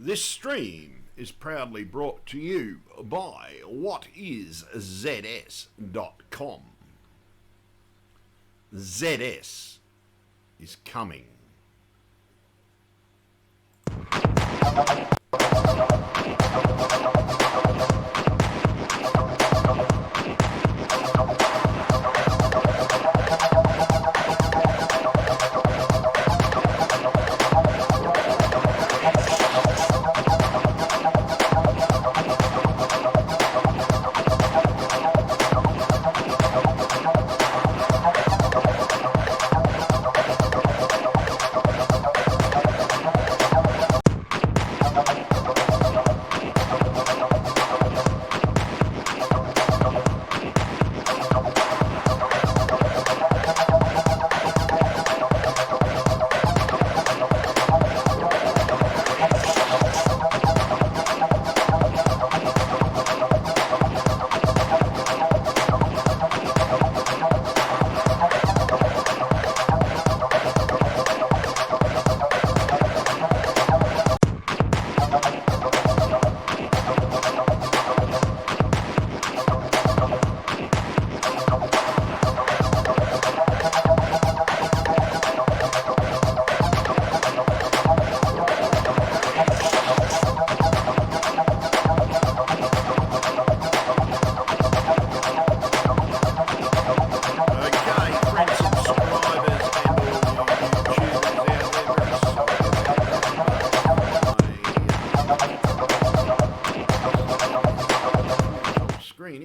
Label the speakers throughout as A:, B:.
A: This stream is proudly brought to you by whatiszs.com. ZS is coming.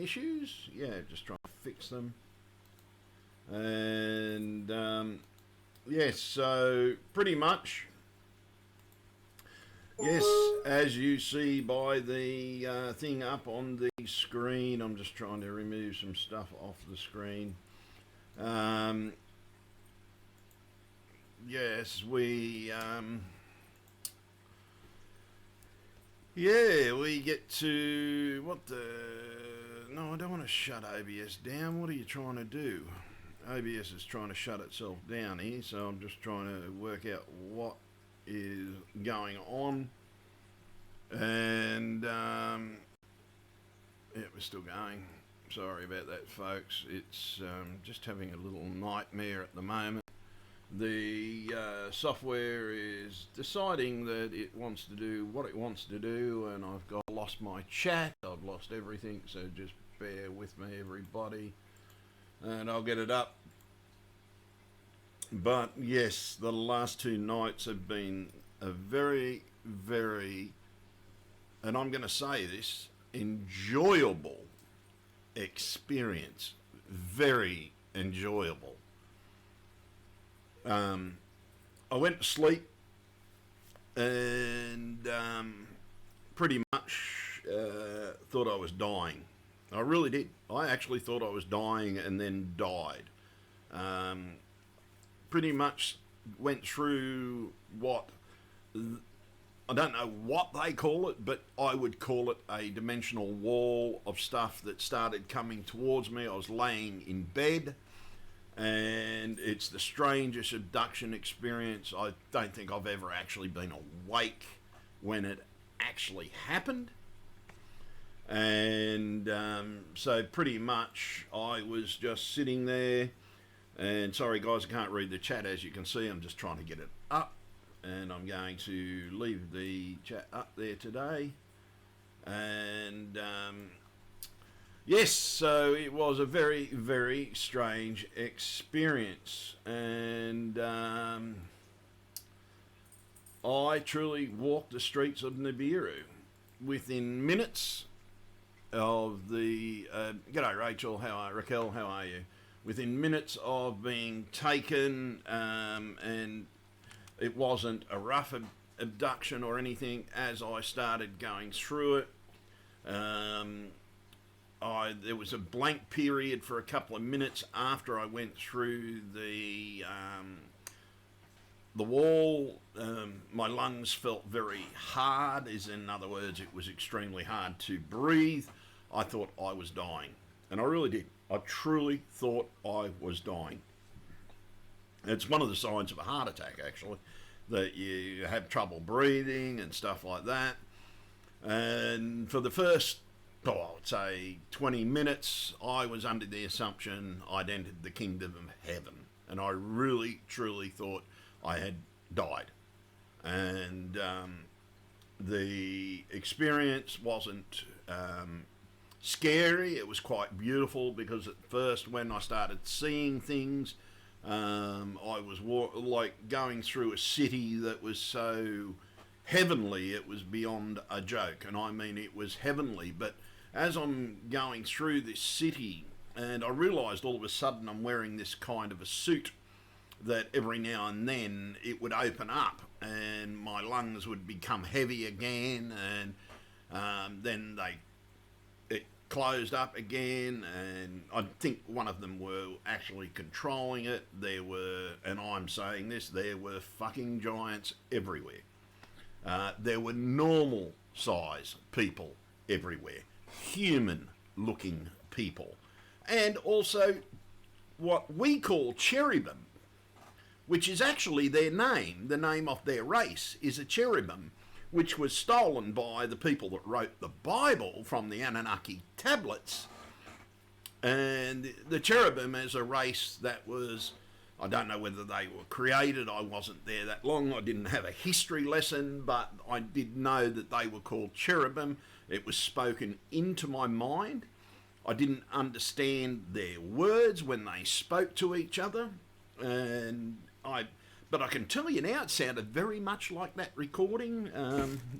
A: Issues, yeah, just trying to fix them. And yes, so pretty much, yes, as you see by the thing up on the screen, I'm just trying to remove some stuff off the screen. Yes, we yeah, we get to what the... No, I don't want to shut OBS down. What are you trying to do? OBS is trying to shut itself down here, so I'm just trying to work out what is going on. And yeah, we're still going. Sorry about that, folks. It's just having a little nightmare at the moment. The software is deciding that it wants to do what it wants to do, and I've lost my chat. I've lost everything, so just bear with me, everybody, and I'll get it up. But yes, the last 2 nights have been a very, very, and I'm going to say this, enjoyable experience. Very enjoyable. I went to sleep and pretty much thought I was dying. I really did. I actually thought I was dying and then died. Pretty much went through what, I don't know what they call it, but I would call it a dimensional wall of stuff that started coming towards me. I was laying in bed, and it's the strangest abduction experience. I don't think I've ever actually been awake when it actually happened. And so pretty much I was just sitting there, and sorry guys, I can't read the chat. As you can see, I'm just trying to get it up, and I'm going to leave the chat up there today. And yes, so it was a very, very strange experience, and I truly walked the streets of Nibiru within minutes of the g'day Rachel, Raquel, how are you? Within minutes of being taken, and it wasn't a rough abduction or anything. As I started going through it, there was a blank period for a couple of minutes after I went through the wall. My lungs felt very hard, as in other words, it was extremely hard to breathe. I thought I was dying, and I really did. I truly thought I was dying. It's one of the signs of a heart attack, actually. that you have trouble breathing and stuff like that. And for the first, I would say 20 minutes, I was under the assumption I'd entered the kingdom of heaven. And I really, truly thought I had died. And the experience wasn't scary. It was quite beautiful, because at first, when I started seeing things, I was like going through a city that was so heavenly, it was beyond a joke. And I mean, it was heavenly. But as I'm going through this city, and I realised all of a sudden I'm wearing this kind of a suit that every now and then it would open up and my lungs would become heavy again, and then it closed up again, and I think one of them were actually controlling it. There were, and I'm saying this, there were fucking giants everywhere. There were normal size people everywhere, human looking people, and also what we call cherubim, which is actually their name. The name of their race is a cherubim, which was stolen by the people that wrote the Bible from the Anunnaki tablets. And the cherubim is a race that was, I don't know whether they were created. I wasn't there that long. I didn't have a history lesson, but I did know that they were called cherubim. It was spoken into my mind. I didn't understand their words when they spoke to each other, but I can tell you now, it sounded very much like that recording.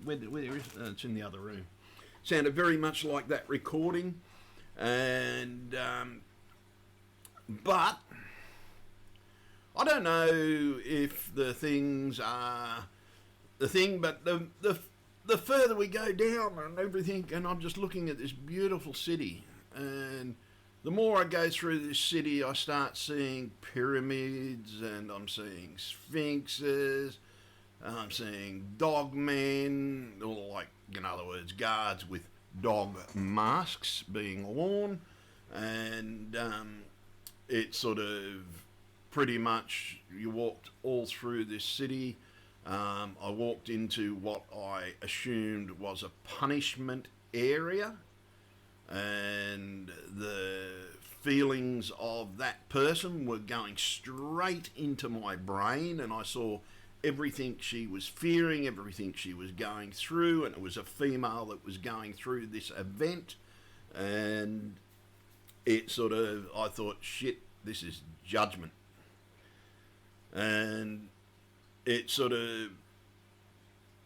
A: Where is it's in the other room. Sounded very much like that recording, and but I don't know if the things are the thing, but the further we go down and everything, and I'm just looking at this beautiful city. And the more I go through this city, I start seeing pyramids, and I'm seeing sphinxes, I'm seeing dogmen, or like, in other words, guards with dog masks being worn. And it's sort of pretty much, you walked all through this city. I walked into what I assumed was a punishment area, and the feelings of that person were going straight into my brain, and I saw everything she was fearing, everything she was going through, and it was a female that was going through this event. And it sort of, I thought, shit, this is judgment. And it sort of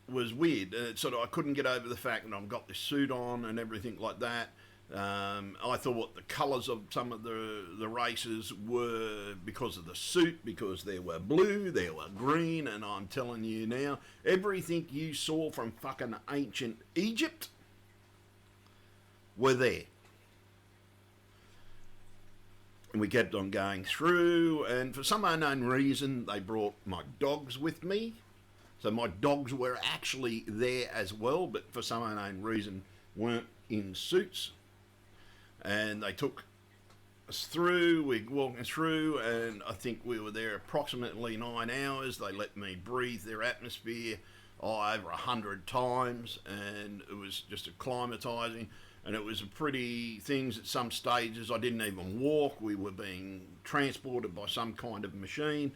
A: was weird. I couldn't get over the fact that I've got this suit on and everything like that. I thought the colours of some of the races were because of the suit, because there were blue, there were green, and I'm telling you now, everything you saw from fucking ancient Egypt were there. And we kept on going through, and for some unknown reason, they brought my dogs with me. So my dogs were actually there as well, but for some unknown reason weren't in suits. And they took us through, we walked through, and I think we were there approximately 9 hours. They let me breathe their atmosphere over 100 times, and it was just acclimatizing. And it was pretty things at some stages. I didn't even walk. We were being transported by some kind of machine,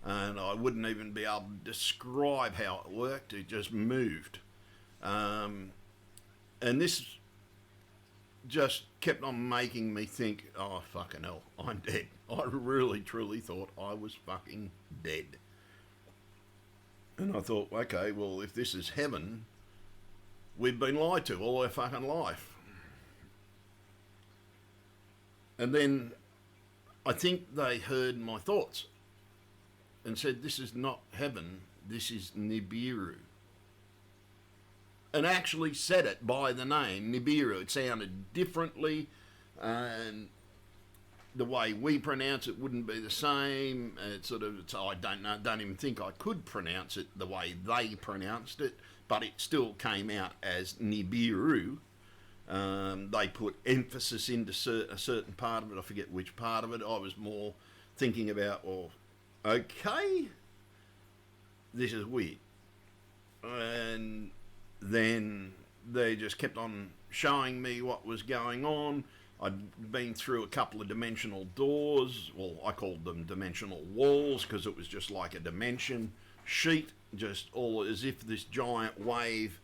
A: and I wouldn't even be able to describe how it worked. It just moved. And this just kept on making me think, oh, fucking hell, I'm dead. I really, truly thought I was fucking dead. And I thought, okay, well, if this is heaven, we've been lied to all our fucking life. And then I think they heard my thoughts and said, this is not heaven, this is Nibiru. And actually said it by the name Nibiru. It sounded differently, and the way we pronounce it wouldn't be the same. I don't even think I could pronounce it the way they pronounced it, but it still came out as Nibiru. They put emphasis into a certain part of it. I forget which part of it. I was more thinking about, well, okay, this is weird. And then they just kept on showing me what was going on. I'd been through a couple of dimensional doors. Well, I called them dimensional walls because it was just like a dimension sheet, just all as if this giant wave,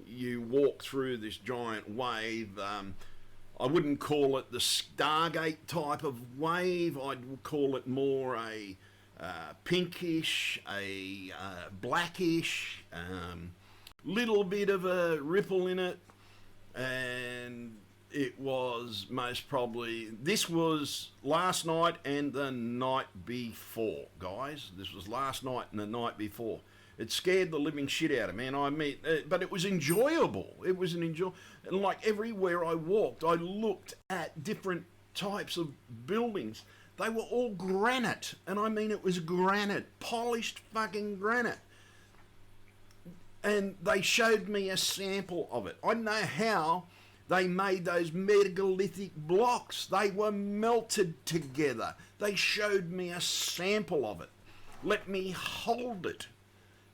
A: you walk through this giant wave. I wouldn't call it the Stargate type of wave. I'd call it more a pinkish, a blackish, little bit of a ripple in it. And it was most probably, this was last night and the night before, guys. This was last night and the night before. It scared the living shit out of me, and I mean, but it was enjoyable. It was an enjoy, and like everywhere I walked, I looked at different types of buildings. They were all granite, and I mean it was granite, polished fucking granite. And they showed me a sample of it. I don't know how they made those megalithic blocks. They were melted together. They showed me a sample of it. Let me hold it.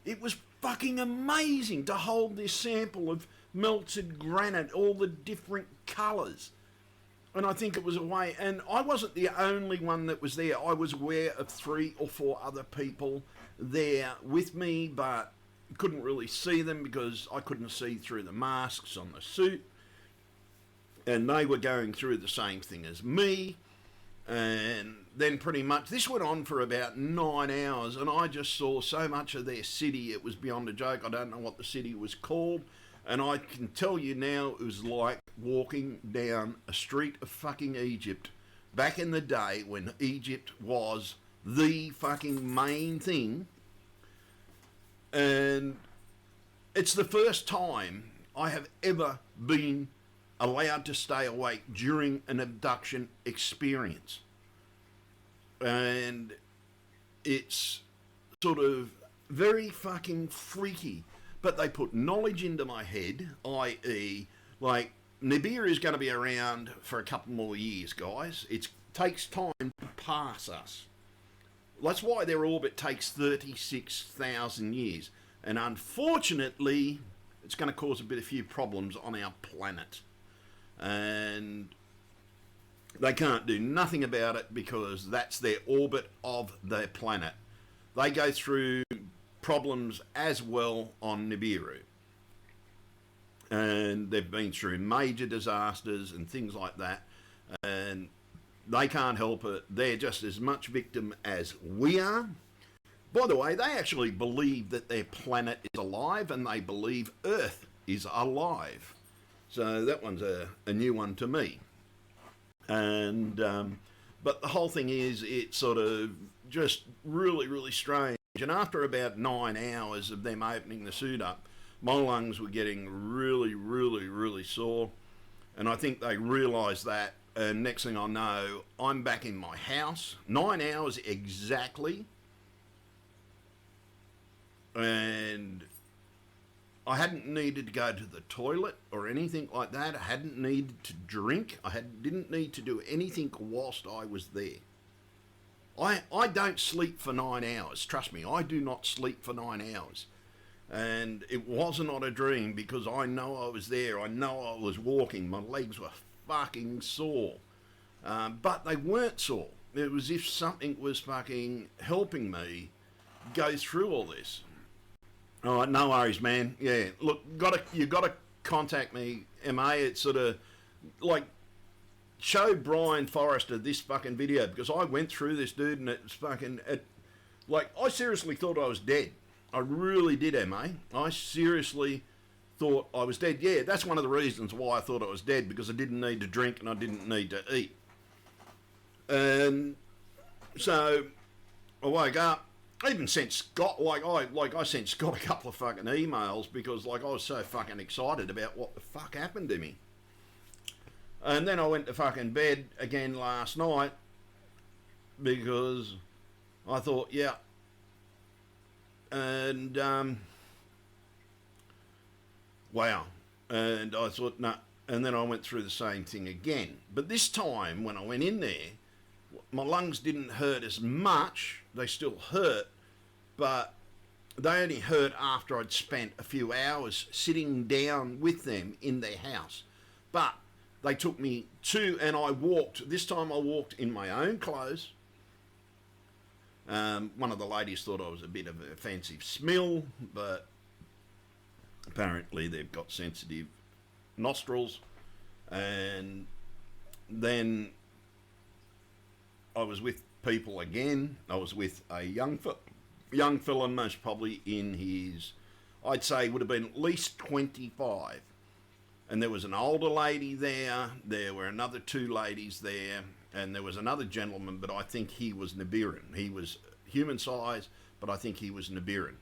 A: It was fucking amazing to hold this sample of melted granite, all the different colours. And I think it was a way, and I wasn't the only one that was there. I was aware of 3 or 4 other people there with me, but couldn't really see them because I couldn't see through the masks on the suit. And they were going through the same thing as me. And then pretty much, this went on for about 9 hours, and I just saw so much of their city, it was beyond a joke. I don't know what the city was called, and I can tell you now it was like walking down a street of fucking Egypt back in the day when Egypt was the fucking main thing. And it's the first time I have ever been allowed to stay awake during an abduction experience. And it's sort of very fucking freaky. But they put knowledge into my head, i.e. like Nibiru is going to be around for a couple more years, guys. It takes time to pass us. That's why their orbit takes 36,000 years. And unfortunately, it's going to cause a few problems on our planet. And they can't do nothing about it because that's their orbit of their planet. They go through problems as well on Nibiru. And they've been through major disasters and things like that. And they can't help it. They're just as much victim as we are. By the way, they actually believe that their planet is alive, and they believe Earth is alive. So that one's a new one to me. And but the whole thing is, it's sort of just really, really strange. And after about 9 hours of them opening the suit up, my lungs were getting really, really, really sore. And I think they realised that. And next thing I know, I'm back in my house. 9 hours exactly. And I hadn't needed to go to the toilet or anything like that. I hadn't needed to drink. Didn't need to do anything whilst I was there. I don't sleep for 9 hours. Trust me, I do not sleep for 9 hours. And it was not a dream because I know I was there. I know I was walking. My legs were fucking sore. But they weren't sore. It was as if something was fucking helping me go through all this. All right, no worries, man. Yeah, look, you got to contact me, MA. It's sort of like, show Brian Forrester this fucking video because I went through this, dude, and it's fucking, like, I seriously thought I was dead. I really did, MA. I seriously thought I was dead. Yeah, that's one of the reasons why I thought I was dead, because I didn't need to drink and I didn't need to eat. And so I woke up. I even sent Scott, I sent Scott a couple of fucking emails because, like, I was so fucking excited about what the fuck happened to me. And then I went to fucking bed again last night because I thought, yeah. And, wow. And I thought, no. And then I went through the same thing again. But this time, when I went in there, my lungs didn't hurt as much. They still hurt, but they only hurt after I'd spent a few hours sitting down with them in their house. But they took me to, and I walked, this time I walked in my own clothes. One of the ladies thought I was a bit of a offensive smell, but apparently they've got sensitive nostrils. And then I was with people again. I was with a young fella, most probably in his, I'd say would have been at least 25. And there was an older lady there, there were another two ladies there, and there was another gentleman, but I think he was Nibiruan. He was human size, but I think he was Nibiruan.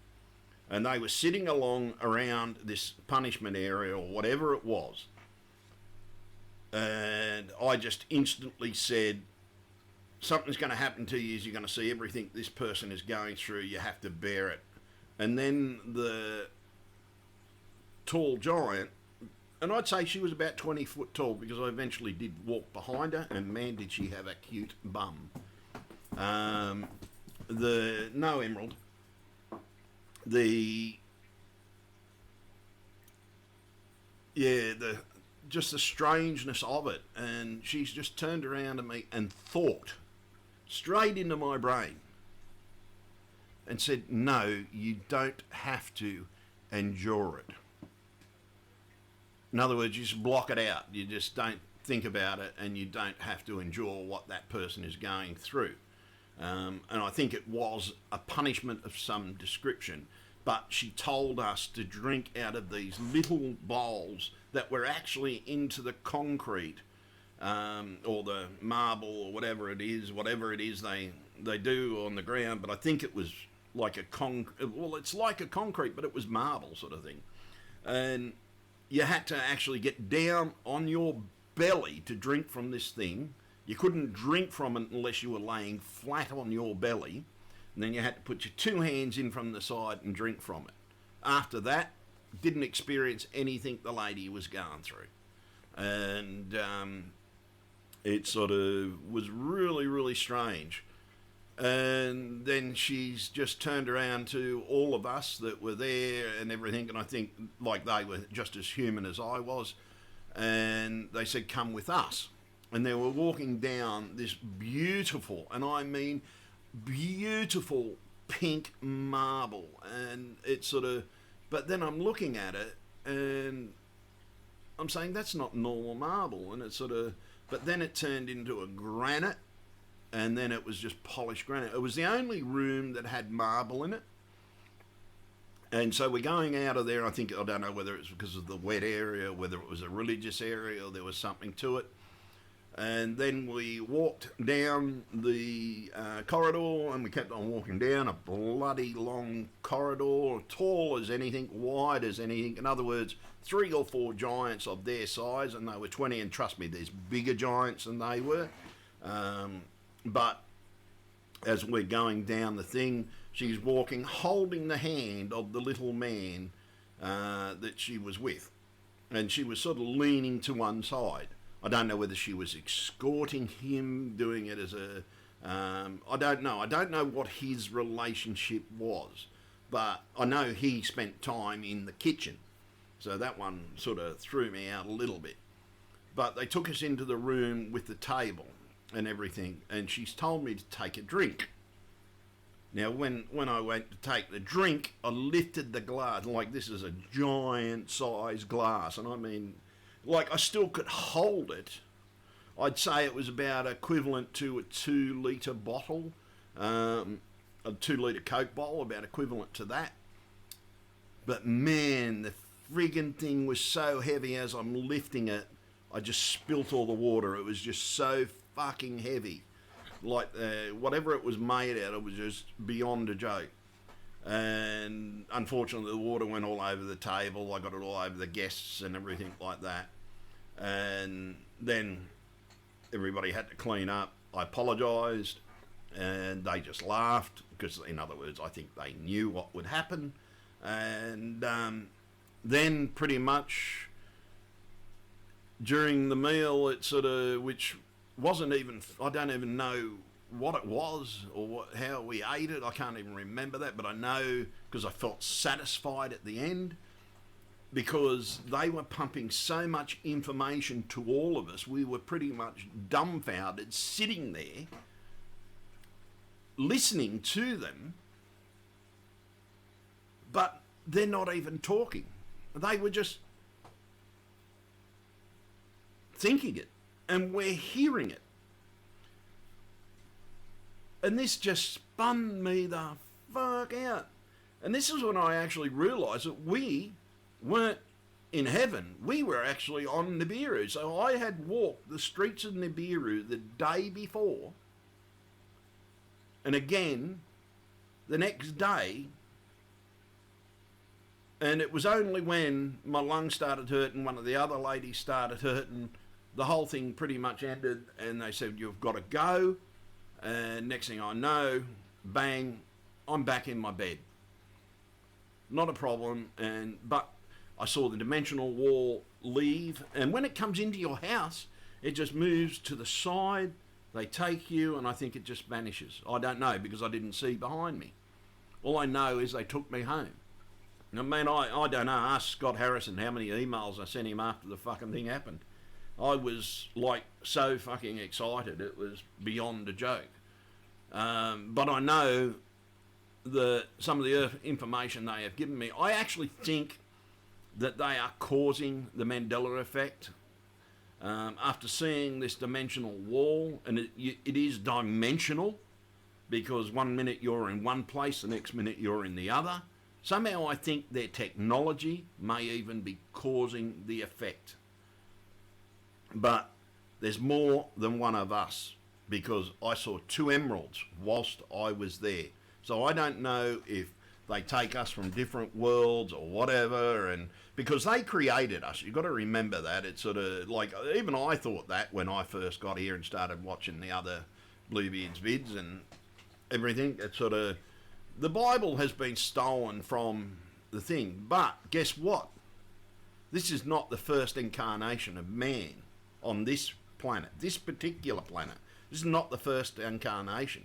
A: And they were sitting along around this punishment area or whatever it was. And I just instantly said, something's going to happen to you, you're going to see everything this person is going through, you have to bear it. And then the tall giant, and I'd say she was about 20 foot tall because I eventually did walk behind her, and man did she have a cute bum. No, Emerald. Just the strangeness of it, and she's just turned around to me and thought straight into my brain and said, no, you don't have to endure it. In other words, you just block it out. You just don't think about it, and you don't have to endure what that person is going through. And I think it was a punishment of some description, but she told us to drink out of these little bowls that were actually into the concrete, or the marble, or whatever it is they do on the ground. But I think it was like it's like a concrete, but it was marble sort of thing. And you had to actually get down on your belly to drink from this thing. You couldn't drink from it unless you were laying flat on your belly. And then you had to put your two hands in from the side and drink from it. After that, didn't experience anything the lady was going through. And it sort of was really, really strange. And then she's just turned around to all of us that were there and everything, and I think like they were just as human as I was, and they said, come with us. And they were walking down this beautiful, and I mean beautiful, pink marble, and it sort of, but then I'm looking at it and I'm saying that's not normal marble, and it sort of, but then it turned into a granite, and then it was just polished granite. It was the only room that had marble in it. And so we're going out of there. I don't know whether it's because of the wet area, whether it was a religious area or there was something to it. And then we walked down the corridor, and we kept on walking down a bloody long corridor, tall as anything, wide as anything. In other words, 3 or 4 giants of their size, and they were 20, and trust me, there's bigger giants than they were. But as we're going down the thing, she's walking, holding the hand of the little man that she was with. And she was sort of leaning to one side. I don't know whether she was escorting him, doing it as a... I don't know. I don't know what his relationship was. But I know he spent time in the kitchen. So that one sort of threw me out a little bit. But they took us into the room with the table and everything, and she's told me to take a drink. Now, when I went to take the drink, I lifted the glass, like this is a giant size glass, and I mean, like I still could hold it. I'd say it was about equivalent to a 2 litre bottle, a 2 litre Coke bottle, about equivalent to that. But man, the friggin' thing was so heavy. As I'm lifting it, I just spilt all the water. It was just so fucking heavy. Like whatever it was made out of was just beyond a joke. And unfortunately the water went all over the table. I got it all over the guests and everything like that. And then everybody had to clean up. I apologised, and they just laughed because, in other words, I think they knew what would happen. And then pretty much during the meal, it sort of, which wasn't even, I don't even know what it was or how we ate it. I can't even remember that, but I know because I felt satisfied at the end, because they were pumping so much information to all of us. We were pretty much dumbfounded, sitting there, listening to them, but they're not even talking. They were just thinking it, and we're hearing it. And this just spun me the fuck out. And this is when I actually realised that we weren't in heaven. We were actually on Nibiru. So I had walked the streets of Nibiru the day before, and again the next day, and it was only when my lungs started hurting, one of the other ladies started hurting, the whole thing pretty much ended, and they said, you've got to go. And next thing I know, bang, I'm back in my bed. Not a problem. But I saw the dimensional wall leave, and when it comes into your house, it just moves to the side. They take you, and I think it just vanishes. I don't know, because I didn't see behind me. All I know is they took me home. I mean, I don't know. Ask Scott Harrison how many emails I sent him after the fucking thing happened. I was like so fucking excited. It was beyond a joke. But I know some of the information they have given me, I actually think that they are causing the Mandela effect. After seeing this dimensional wall, and it is dimensional, because 1 minute you're in one place, the next minute you're in the other. Somehow I think their technology may even be causing the effect. But there's more than one of us, because I saw 2 emeralds whilst I was there. So I don't know if they take us from different worlds or whatever, and because they created us. You've got to remember that. It's sort of like, even I thought that when I first got here and started watching the other Bluebeard's vids and everything. It's sort of, the Bible has been stolen from the thing. But guess what? This is not the first incarnation of man on this planet, this particular planet. This is not the first incarnation.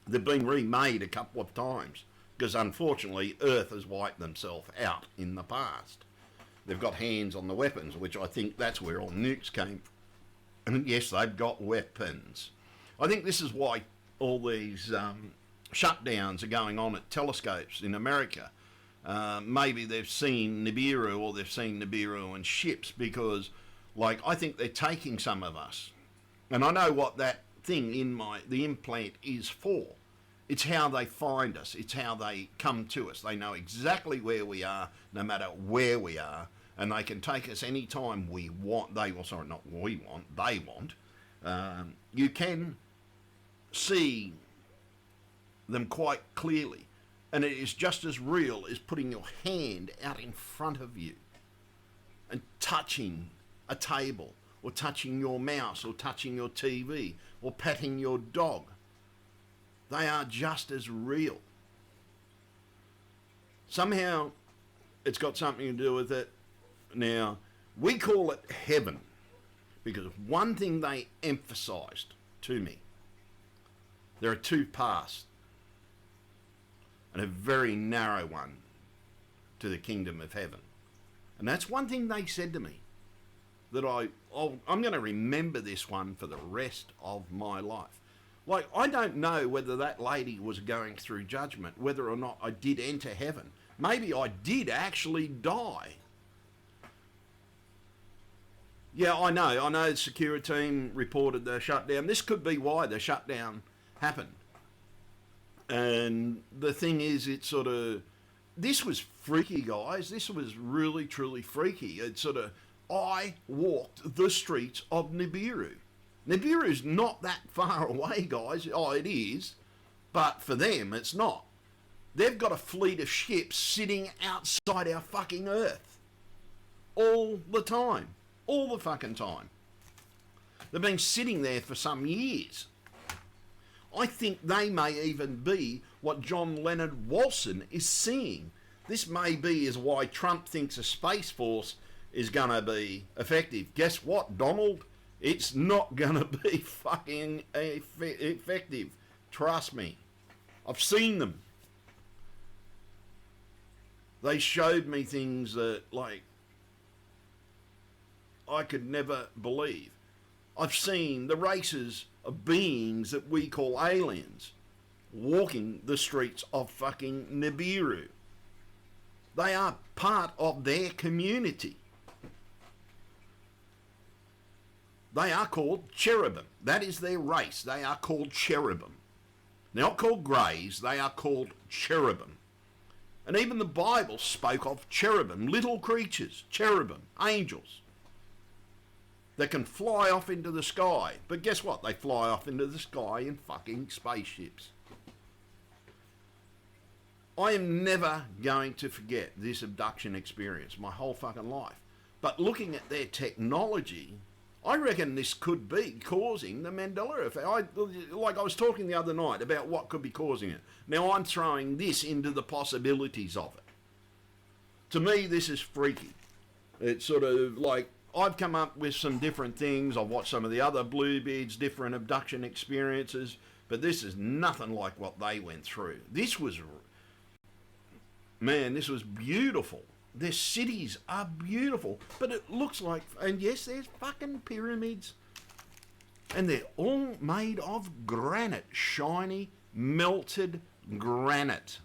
A: They've been remade a couple of times, because unfortunately Earth has wiped themselves out in the past. They've got hands on the weapons, which I think that's where all nukes came from. And yes, they've got weapons. I think this is why all these shutdowns are going on at telescopes in America. Maybe they've seen Nibiru, or they've seen Nibiru and ships, because like, I think they're taking some of us. And I know what that thing in the implant is for. It's how they find us. It's how they come to us. They know exactly where we are, no matter where we are, and they can take us any time we want. They want. You can see them quite clearly, and it is just as real as putting your hand out in front of you and touching a table, or touching your mouse, or touching your TV, or patting your dog. They are just as real. Somehow it's got something to do with it. Now, we call it heaven because one thing they emphasised to me, there are 2 paths, and a very narrow one to the kingdom of heaven. And that's one thing they said to me, that I'm going to remember this one for the rest of my life. Like, I don't know whether that lady was going through judgment, whether or not I did enter heaven. Maybe I did actually die. Yeah, I know the security team reported the shutdown. This could be why the shutdown happened. And the thing is, it's sort of, this was freaky, guys. This was really, truly freaky. It's sort of, I walked the streets of Nibiru. Nibiru's not that far away, guys. Oh, it is. But for them, it's not. They've got a fleet of ships sitting outside our fucking Earth. All the time. All the fucking time. They've been sitting there for some years. I think they may even be what John Leonard Walson is seeing. This may be is why Trump thinks a Space Force is going to be effective. Guess what, Donald? It's not going to be fucking effective. Trust me. I've seen them. They showed me things that, like, I could never believe. I've seen the races of beings that we call aliens walking the streets of fucking Nibiru. They are part of their community. They are called cherubim. That is their race. They are called cherubim. They're not called greys, they are called cherubim. And even the Bible spoke of cherubim, little creatures, cherubim, angels, that can fly off into the sky. But guess what? They fly off into the sky in fucking spaceships. I am never going to forget this abduction experience my whole fucking life. But looking at their technology, I reckon this could be causing the Mandela effect. I was talking the other night about what could be causing it. Now I'm throwing this into the possibilities of it. To me, this is freaky. It's sort of like, I've come up with some different things. I've watched some of the other Bluebeards, different abduction experiences, but this is nothing like what they went through. This was beautiful. Their cities are beautiful, but it looks like, and yes, there's fucking pyramids, and they're all made of granite, shiny, melted granite.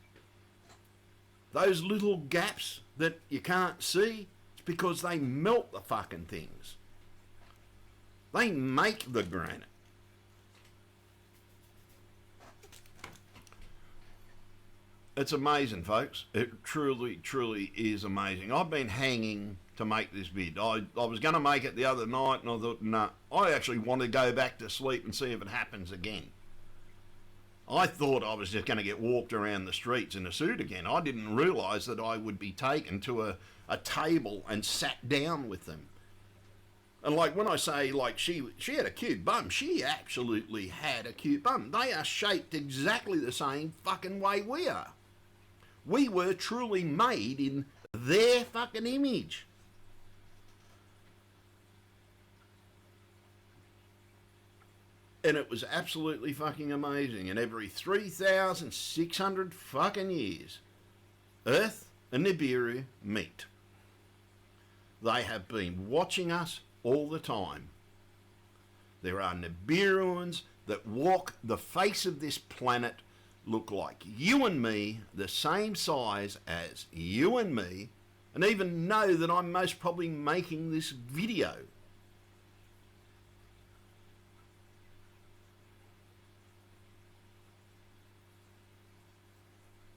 A: Those little gaps that you can't see, it's because they melt the fucking things. They make the granite. It's amazing, folks. It truly, truly is amazing. I've been hanging to make this vid. I was going to make it the other night, and I thought, nah, I actually want to go back to sleep and see if it happens again. I thought I was just going to get walked around the streets in a suit again. I didn't realise that I would be taken to a table and sat down with them. And like when I say, like, she had a cute bum, she absolutely had a cute bum. They are shaped exactly the same fucking way we are. We were truly made in their fucking image. And it was absolutely fucking amazing. And every 3,600 fucking years, Earth and Nibiru meet. They have been watching us all the time. There are Nibiruans that walk the face of this planet, look like you and me, the same size as you and me, and even know that I'm most probably making this video.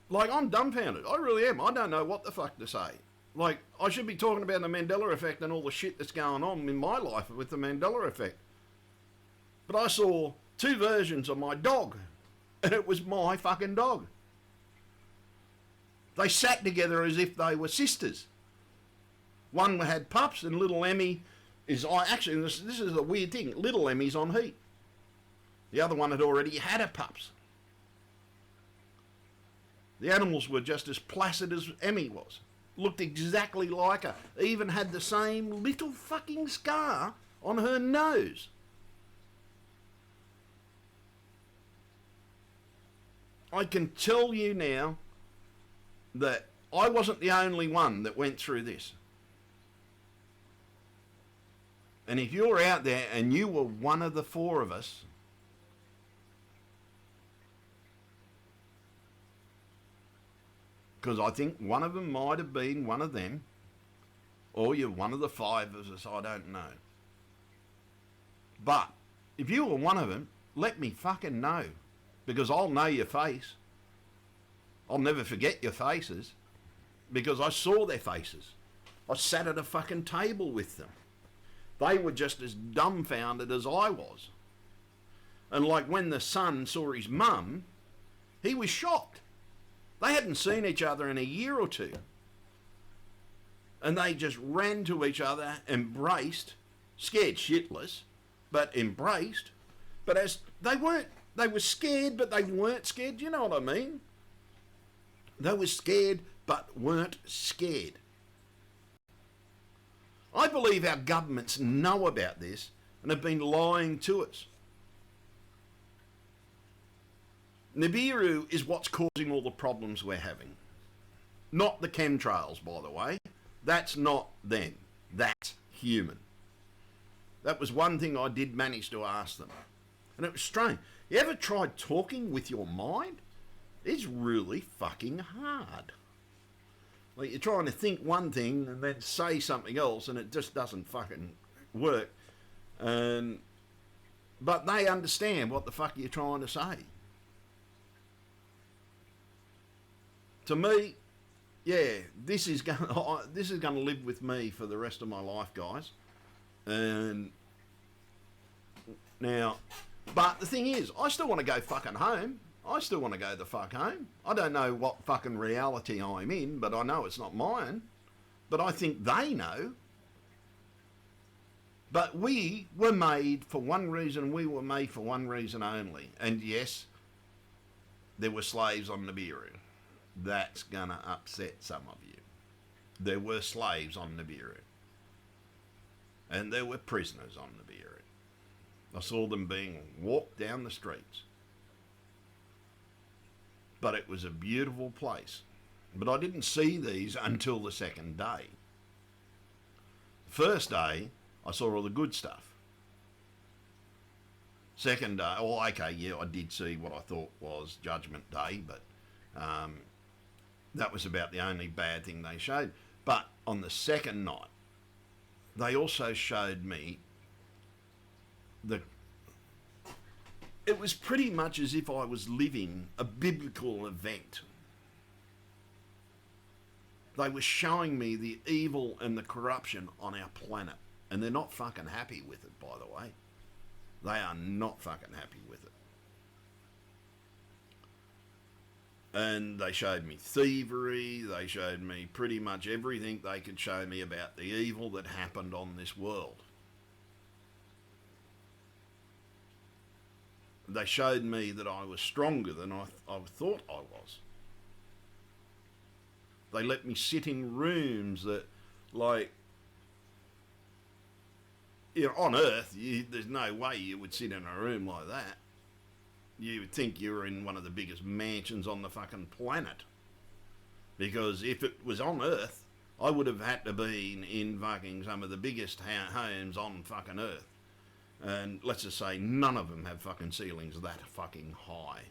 A: Like, I'm dumbfounded. I really am. I don't know what the fuck to say. Like, I should be talking about the Mandela effect and all the shit that's going on in my life with the Mandela effect. But I saw two versions of my dog, and it was my fucking dog. They sat together as if they were sisters. One had pups, and little Emmy is... Actually, this is a weird thing. Little Emmy's on heat. The other one had already had her pups. The animals were just as placid as Emmy was. Looked exactly like her. Even had the same little fucking scar on her nose. I can tell you now that I wasn't the only one that went through this. And if you're out there and you were one of the four of us, because I think one of them might have been one of them, or you're one of the five of us, I don't know. But if you were one of them, let me fucking know, because I'll know your face. I'll never forget your faces, because I saw their faces. I sat at a fucking table with them. They were just as dumbfounded as I was. And like when the son saw his mum, he was shocked. They hadn't seen each other in a year or two. And they just ran to each other, embraced, scared shitless, but embraced. But as they were scared, but they weren't scared. Do you know what I mean? They were scared, but weren't scared. I believe our governments know about this, and have been lying to us. Nibiru is what's causing all the problems we're having. Not the chemtrails, by the way. That's not them. That's human. That was one thing I did manage to ask them. And it was strange. You ever tried talking with your mind? It's really fucking hard. Like, you're trying to think one thing and then say something else, and it just doesn't fucking work. But they understand what the fuck you're trying to say. To me, yeah, this is going to live with me for the rest of my life, guys. And now, but the thing is, I still want to go fucking home. I still want to go the fuck home. I don't know what fucking reality I'm in, but I know it's not mine. But I think they know. But we were made for one reason. We were made for one reason only. And yes, there were slaves on Nibiru. That's going to upset some of you. There were slaves on Nibiru. And there were prisoners on Nibiru. I saw them being walked down the streets. But it was a beautiful place. But I didn't see these until the second day. First day, I saw all the good stuff. Second day, oh, okay, yeah, I did see what I thought was Judgment Day, but that was about the only bad thing they showed. But on the second night, they also showed me it was pretty much as if I was living a biblical event. They were showing me the evil and the corruption on our planet. And they're not fucking happy with it, by the way. They are not fucking happy with it. And they showed me thievery. They showed me pretty much everything they could show me about the evil that happened on this world. They showed me that I was stronger than I thought I was. They let me sit in rooms that, like, you know, on Earth, there's no way you would sit in a room like that. You would think you were in one of the biggest mansions on the fucking planet. Because if it was on Earth, I would have had to be in fucking some of the biggest homes on fucking Earth. And let's just say none of them have fucking ceilings that fucking high.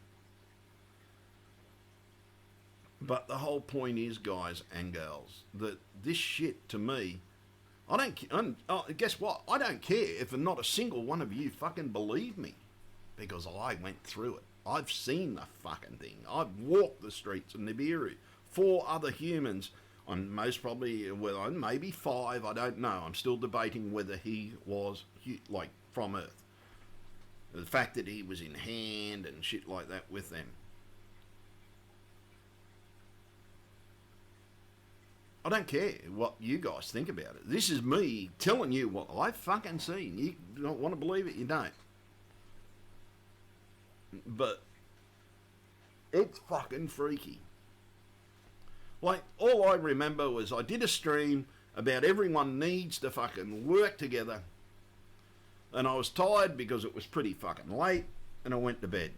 A: But the whole point is, guys and girls, that this shit, to me, guess what? I don't care if not a single one of you fucking believe me. Because I went through it. I've seen the fucking thing. I've walked the streets of Nibiru. 4 other humans, and most probably, well, maybe 5, I don't know. I'm still debating whether he was, like, from Earth. The fact that he was in hand and shit like that with them. I don't care what you guys think about it. This is me telling you what I've fucking seen. You don't want to believe it, you don't. But it's fucking freaky. Like, all I remember was I did a stream about everyone needs to fucking work together. And I was tired because it was pretty fucking late, and I went to bed.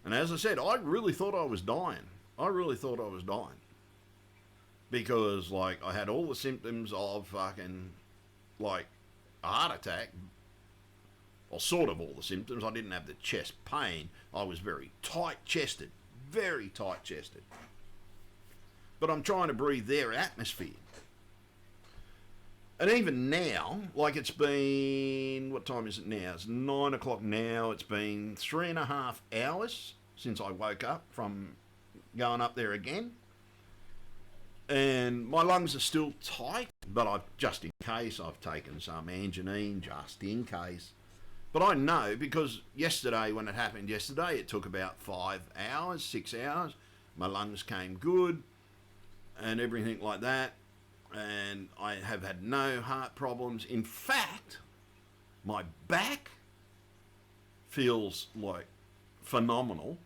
A: And as I said, I really thought I was dying. I really thought I was dying. Because, like, I had all the symptoms of fucking, like, a heart attack. Well, sort of all the symptoms. I didn't have the chest pain. I was very tight-chested. Very tight-chested. But I'm trying to breathe their atmosphere. And even now, like, it's been, what time is it now? It's 9 o'clock now. It's been 3.5 hours since I woke up from going up there again. And my lungs are still tight, but just in case, I've taken some anginine, just in case. But I know, because yesterday, when it happened yesterday, it took about 5 hours, 6 hours. My lungs came good and everything like that. And I have had no heart problems. In fact, my back feels like phenomenal.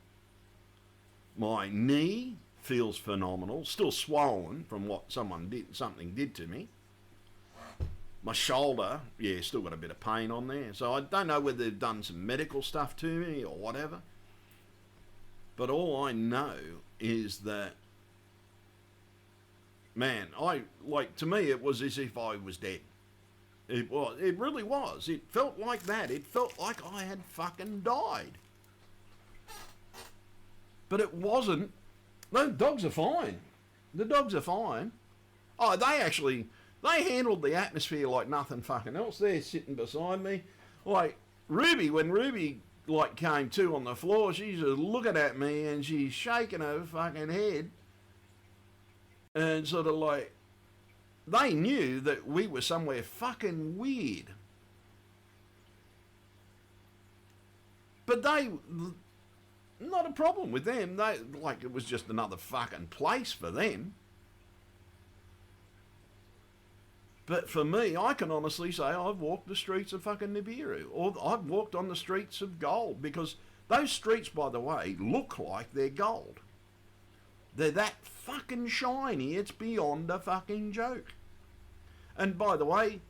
A: My knee feels phenomenal. Still swollen from what something did to me. My shoulder, yeah, still got a bit of pain on there. So I don't know whether they've done some medical stuff to me or whatever. But all I know is that, man, to me it was as if I was dead. It really was. It felt like that. It felt like I had fucking died. But it wasn't. The dogs are fine. The dogs are fine. Oh, they handled the atmosphere like nothing fucking else. They're sitting beside me. Like, Ruby, when Ruby, like, came to on the floor, she's just looking at me and she's shaking her fucking head. And sort of like, they knew that we were somewhere fucking weird. But not a problem with them. They, like, it was just another fucking place for them. But for me, I can honestly say I've walked the streets of fucking Nibiru, or I've walked on the streets of gold, because those streets, by the way, look like they're gold. They're that fucking shiny, it's beyond a fucking joke. And by the way,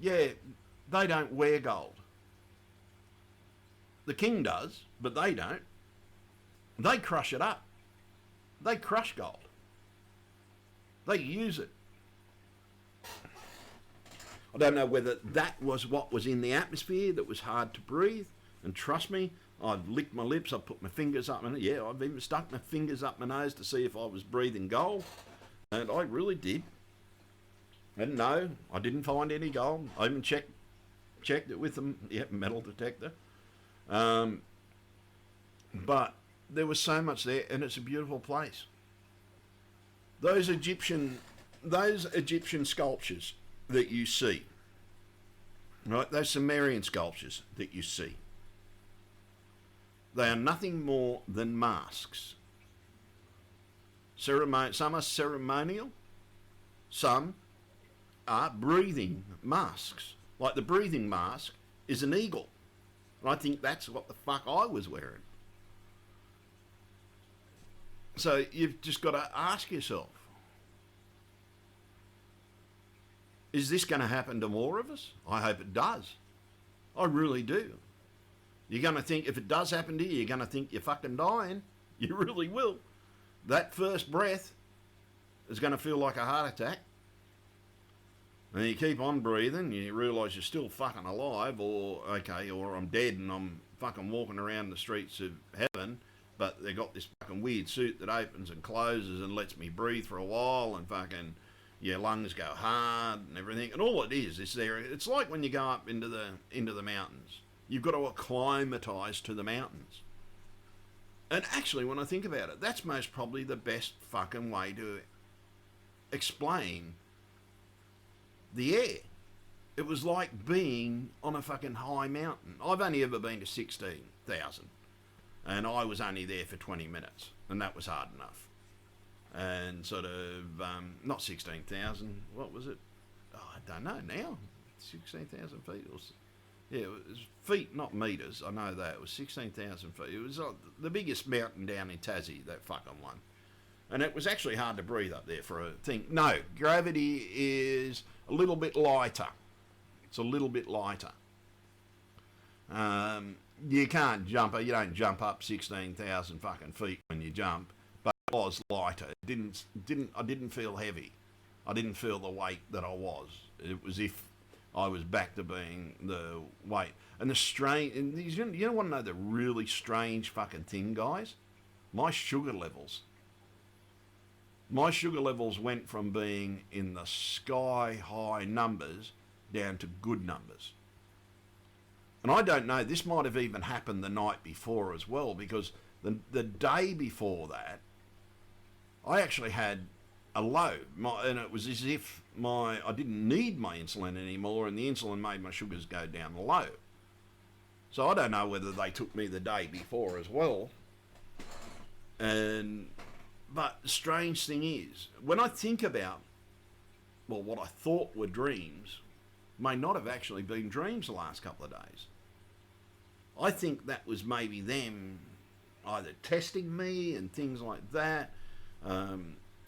A: yeah, they don't wear gold. The king does, but they don't. They crush it up. They crush gold. They use it. I don't know whether that was what was in the atmosphere that was hard to breathe. And trust me, I've licked my lips, I've put my fingers up, and yeah, I've even stuck my fingers up my nose to see if I was breathing gold. And I really did. And no, I didn't find any gold. I even checked it with them, metal detector. But there was so much there, and it's a beautiful place. Those Egyptian sculptures that you see, right? Those Sumerian sculptures that you see, they are nothing more than masks. Some are ceremonial, some are breathing masks. Like the breathing mask is an eagle. And I think that's what the fuck I was wearing. So you've just got to ask yourself, is this going to happen to more of us? I hope it does. I really do. You're going to think, if it does happen to you, you're going to think you're fucking dying. You really will. That first breath is going to feel like a heart attack. And you keep on breathing, you realise you're still fucking alive, or I'm dead and I'm fucking walking around the streets of heaven, but they've got this fucking weird suit that opens and closes and lets me breathe for a while, and fucking your lungs go hard and everything. And all it is there. It's like when you go up into the mountains. You've got to acclimatise to the mountains. And actually, when I think about it, that's most probably the best fucking way to explain the air. It was like being on a fucking high mountain. I've only ever been to 16,000, and I was only there for 20 minutes, and that was hard enough. And sort of, not 16,000, what was it? Oh, I don't know now. 16,000 feet. Yeah, it was feet, not metres. I know that. It was 16,000 feet. It was the biggest mountain down in Tassie, that fucking one. And it was actually hard to breathe up there for a thing. No, gravity is a little bit lighter. It's a little bit lighter. You can't jump. You don't jump up 16,000 fucking feet when you jump. But it was lighter. I didn't feel heavy. I didn't feel the weight that I was. It was if I was back to being the weight. And the strange, and you don't want to know the really strange fucking thing, guys? My sugar levels went from being in the sky high numbers down to good numbers. And I don't know, this might have even happened the night before as well, because the day before that, I actually had a low, and it was as if I didn't need my insulin anymore, and the insulin made my sugars go down low. So I don't know whether they took me the day before as well. But the strange thing is, when I think about, well, what I thought were dreams, may not have actually been dreams the last couple of days. I think that was maybe them either testing me and things like that,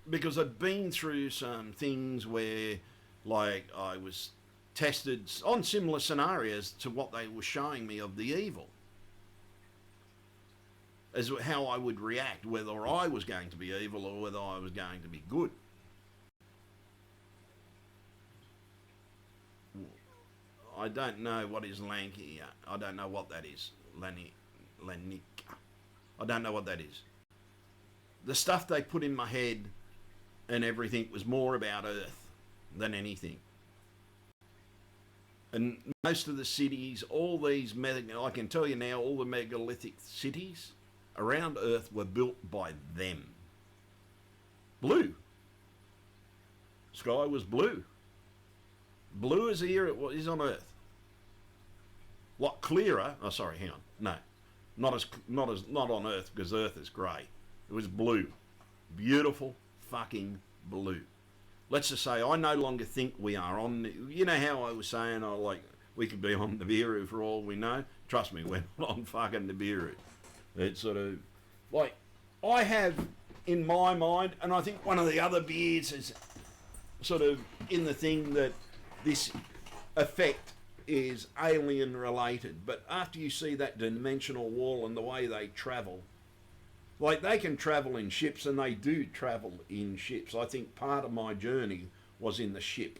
A: because I'd been through some things where, like, I was tested on similar scenarios to what they were showing me of the evil, as how I would react, whether I was going to be evil or whether I was going to be good. I don't know what is lanky. I don't know what that is. Lanik. I don't know what that is. The stuff they put in my head and everything was more about Earth than anything. And most of the cities, all these, I can tell you now, all the megalithic cities around Earth were built by them. Blue. Sky was blue. Blue as the year it is on Earth. Lot clearer. Oh, sorry, hang on. No, not on Earth, because Earth is grey. It was blue. Beautiful fucking blue. Let's just say I no longer think we are on. You know how I was saying, we could be on Nibiru for all we know. Trust me, we're not on fucking Nibiru. It's sort of like I have in my mind, and I think one of the other beards is sort of in the thing that this effect is alien related, but after you see that dimensional wall and the way they travel, like they can travel in ships, and they do travel in ships. I think part of my journey was in the ship,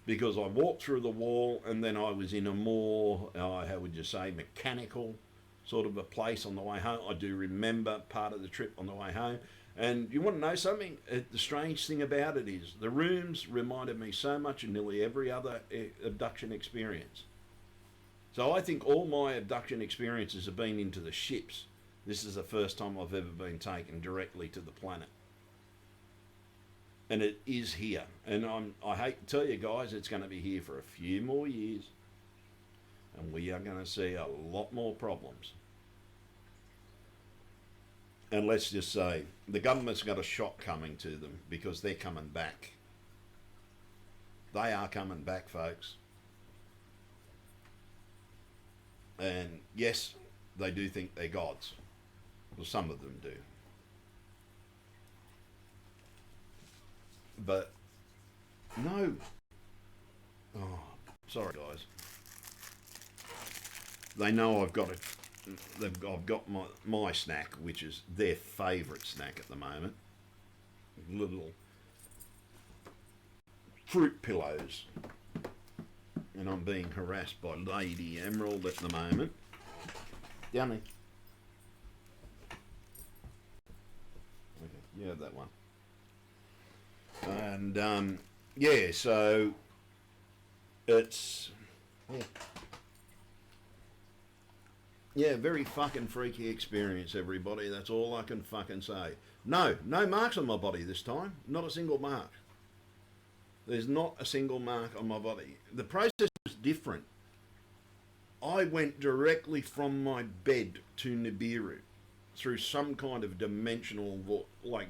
A: because I walked through the wall and then I was in a more, how would you say, mechanical sort of a place on the way home. I do remember part of the trip on the way home. And you want to know something? The strange thing about it is the rooms reminded me so much of nearly every other abduction experience. So I think all my abduction experiences have been into the ships. This is the first time I've ever been taken directly to the planet. And it is here. And I hate to tell you guys, it's going to be here for a few more years. And we are going to see a lot more problems. And let's just say, the government's got a shock coming to them, because they're coming back. They are coming back, folks. And yes, they do think they're gods. Well, some of them do. But, no. Oh, sorry guys. They know I've got it. I've got my snack, which is their favourite snack at the moment. Little fruit pillows. And I'm being harassed by Lady Emerald at the moment. Down there. Okay, you have that one. And, yeah, so it's... Yeah. Yeah, very fucking freaky experience, everybody. That's all I can fucking say. No marks on my body this time. Not a single mark. There's not a single mark on my body. The process was different. I went directly from my bed to Nibiru through some kind of dimensional,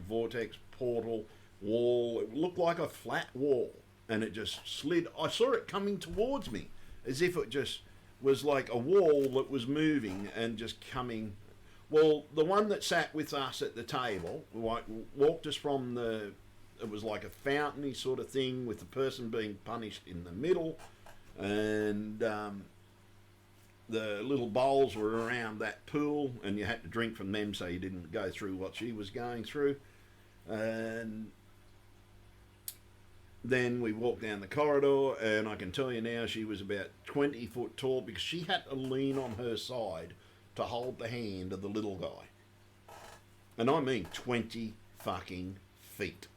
A: vortex, portal, wall. It looked like a flat wall, and it just slid. I saw it coming towards me, as if it just was like a wall that was moving and just coming. Well, the one that sat with us at the table, walked us from it was like a fountainy sort of thing with the person being punished in the middle, and the little bowls were around that pool, and you had to drink from them so you didn't go through what she was going through. And then we walked down the corridor, and I can tell you now she was about 20 foot tall, because she had to lean on her side to hold the hand of the little guy. And I mean 20 fucking feet.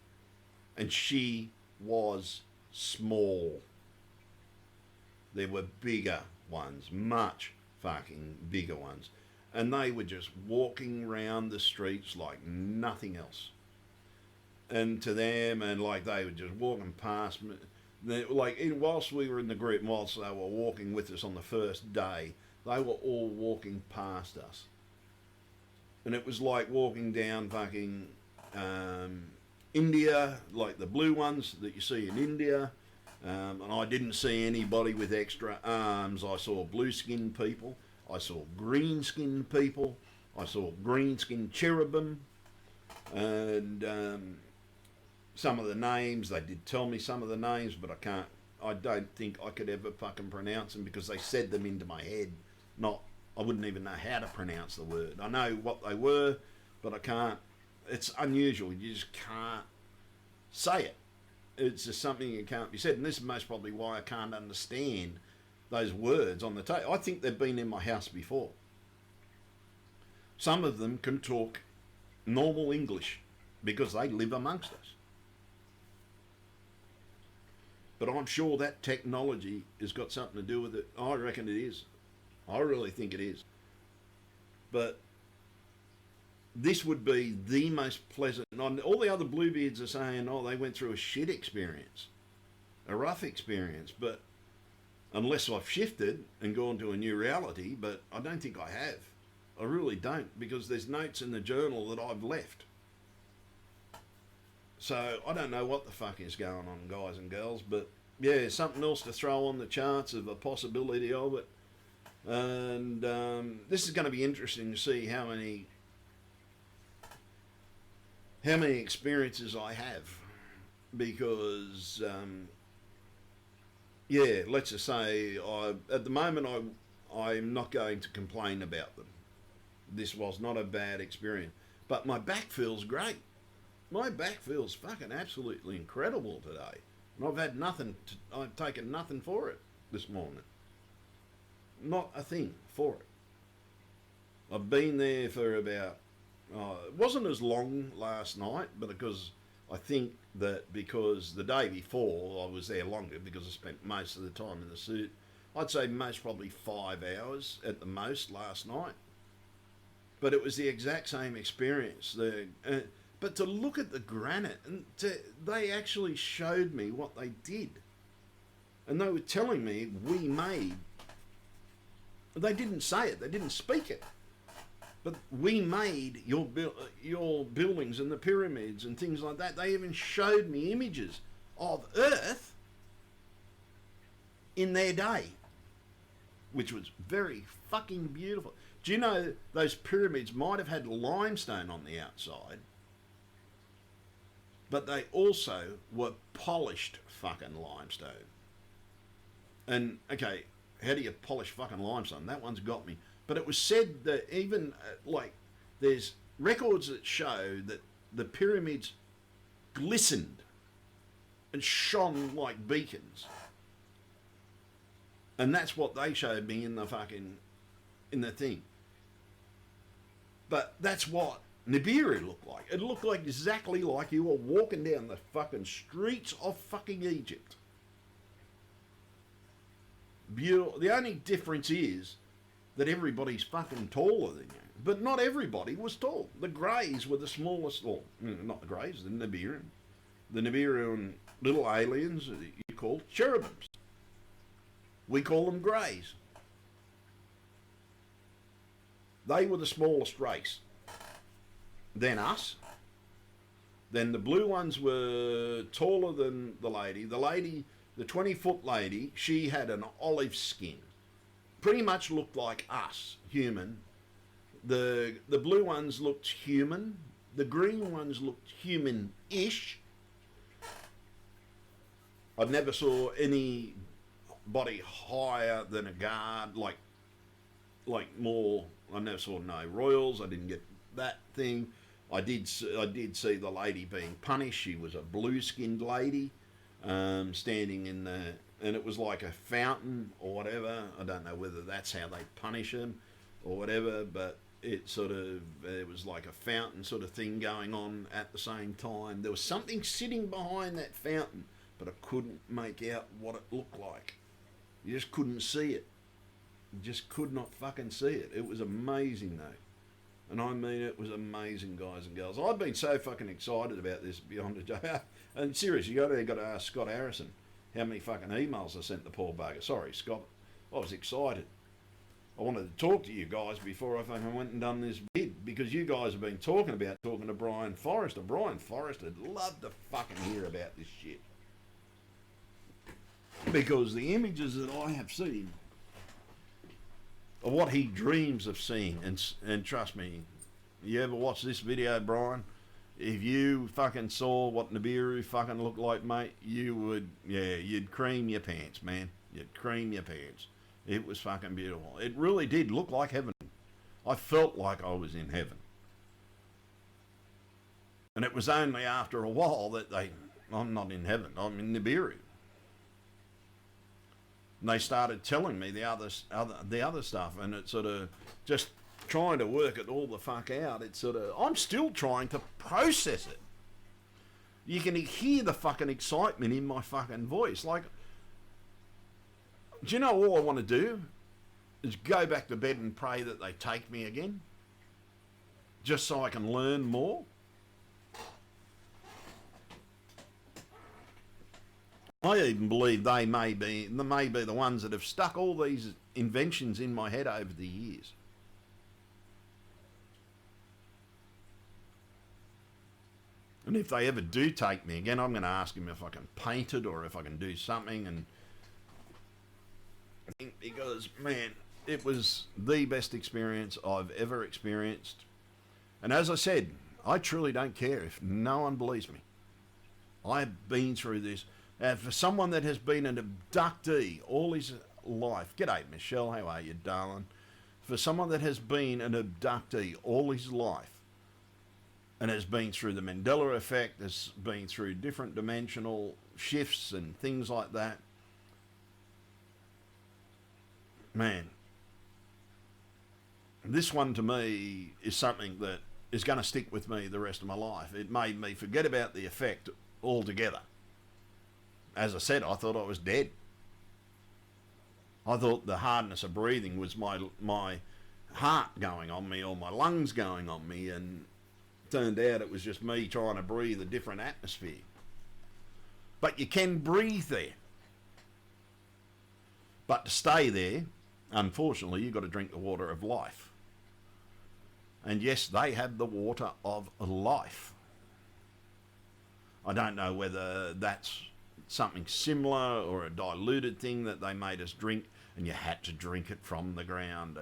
A: And she was small. There were bigger ones, much fucking bigger ones. And they were just walking round the streets like nothing else. And to them, and like they were just walking past me. Whilst we were in the group, and whilst they were walking with us on the first day, they were all walking past us. And it was like walking down fucking India, like the blue ones that you see in India. And I didn't see anybody with extra arms. I saw blue-skinned people. I saw green-skinned people. I saw green-skinned cherubim. And some of the names, they did tell me some of the names, but I don't think I could ever fucking pronounce them because they said them into my head. I wouldn't even know how to pronounce the word. I know what they were, but I can't. It's unusual. You just can't say it. It's just something that can't be said. And this is most probably why I can't understand those words on the tape. I think they've been in my house before. Some of them can talk normal English because they live amongst us. But I'm sure that technology has got something to do with it. I reckon it is. I really think it is. But this would be the most pleasant. And all the other Bluebeards are saying, oh, they went through a shit experience, a rough experience. But unless I've shifted and gone to a new reality, but I don't think I have. I really don't, because there's notes in the journal that I've left. So I don't know what the fuck is going on, guys and girls, but yeah, something else to throw on the charts of a possibility of it. And this is going to be interesting to see how many experiences I have, because yeah, let's just say at the moment I'm not going to complain about them. This was not a bad experience, but my back feels great. My back feels fucking absolutely incredible today. And I've had nothing, I've taken nothing for it this morning. Not a thing for it. I've been there for about, it wasn't as long last night, but because I think that because the day before I was there longer because I spent most of the time in the suit. I'd say most probably 5 hours at the most last night. But it was the exact same experience. But to look at the granite, and they actually showed me what they did. And they were telling me we made, they didn't say it, they didn't speak it, but we made your buildings and the pyramids and things like that. They even showed me images of Earth in their day, which was very fucking beautiful. Do you know those pyramids might have had limestone on the outside, but they also were polished fucking limestone. And, okay, how do you polish fucking limestone? That one's got me. But it was said that even, there's records that show that the pyramids glistened and shone like beacons. And that's what they showed me in the thing. But that's what Nibiru looked like. It looked like exactly like you were walking down the fucking streets of fucking Egypt. Beautiful. The only difference is that everybody's fucking taller than you. But not everybody was tall. The Greys were the smallest, or not the Greys, the Nibiru. The Nibiru and little aliens that you call cherubims. We call them Greys. They were the smallest race. Then us. Then the blue ones were taller than the lady. The lady, the 20-foot lady, she had an olive skin. Pretty much looked like us, human. The blue ones looked human. The green ones looked human-ish. I never saw anybody higher than a guard, like more. I never saw no royals. I didn't get that thing. I did see the lady being punished. She was a blue-skinned lady, standing in the, and it was like a fountain or whatever. I don't know whether that's how they punish them or whatever, but it was like a fountain sort of thing going on at the same time. There was something sitting behind that fountain, but I couldn't make out what it looked like. You just couldn't see it. You just could not fucking see it. It was amazing though. And I mean, it was amazing, guys and girls. I've been so fucking excited about this beyond a joke. And seriously, you got to ask Scott Harrison how many fucking emails I sent the poor bugger. Sorry, Scott. I was excited. I wanted to talk to you guys before I fucking went and done this vid, because you guys have been talking to Brian Forrester. Brian Forrester would love to fucking hear about this shit. Because the images that I have seen of what he dreams of seeing, and trust me, you ever watch this video, Brian, If you fucking saw what Nibiru fucking looked like, mate, you would, yeah, you'd cream your pants, man. You'd cream your pants. It was fucking beautiful. It really did look like heaven. I felt like I was in heaven. And it was only after a while that I'm not in heaven, I'm in Nibiru. And they started telling me the other stuff, and it sort of just trying to work it all the fuck out. It's sort of, I'm still trying to process it. You can hear the fucking excitement in my fucking voice. Like, do you know all I want to do is go back to bed and pray that they take me again, just so I can learn more? I even believe they may be the ones that have stuck all these inventions in my head over the years. And if they ever do take me again, I'm going to ask them if I can paint it or if I can do something. And because, man, it was the best experience I've ever experienced. And as I said, I truly don't care if no one believes me. I've been through this. For someone that has been an abductee all his life, g'day Michelle, how are you, darling? For someone that has been an abductee all his life and has been through the Mandela effect, has been through different dimensional shifts and things like that, man, this one to me is something that is going to stick with me the rest of my life. It made me forget about the effect altogether. As I said, I thought I was dead. I thought the hardness of breathing was my heart going on me or my lungs going on me, and turned out it was just me trying to breathe a different atmosphere. But you can breathe there. But to stay there, unfortunately, you've got to drink the water of life. And yes, they have the water of life. I don't know whether that's something similar or a diluted thing that they made us drink, and you had to drink it from the ground.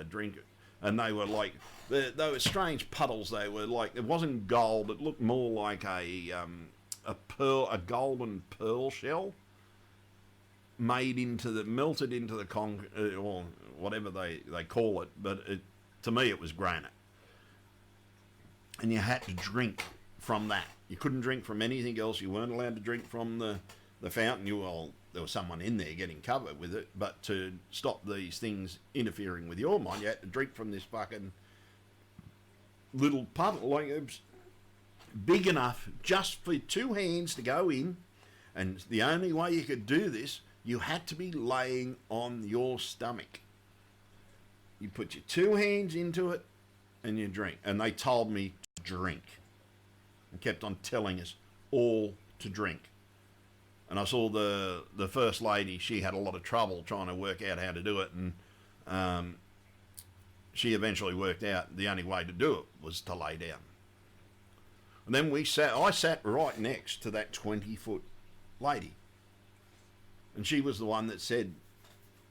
A: And they were like, they were strange puddles. They were like, it wasn't gold. It looked more like a golden pearl shell melted into the concrete, or whatever they call it. But to me, it was granite. And you had to drink from that. You couldn't drink from anything else. You weren't allowed to drink from the fountain. There was someone in there getting covered with it, but to stop these things interfering with your mind, you had to drink from this fucking little puddle. Like, it was big enough just for two hands to go in, and the only way you could do this, you had to be laying on your stomach. You put your two hands into it and you drink. And they told me to drink, and kept on telling us all to drink. And I saw the First Lady, she had a lot of trouble trying to work out how to do it, and she eventually worked out the only way to do it was to lay down. And then I sat right next to that 20-foot lady. And she was the one that said,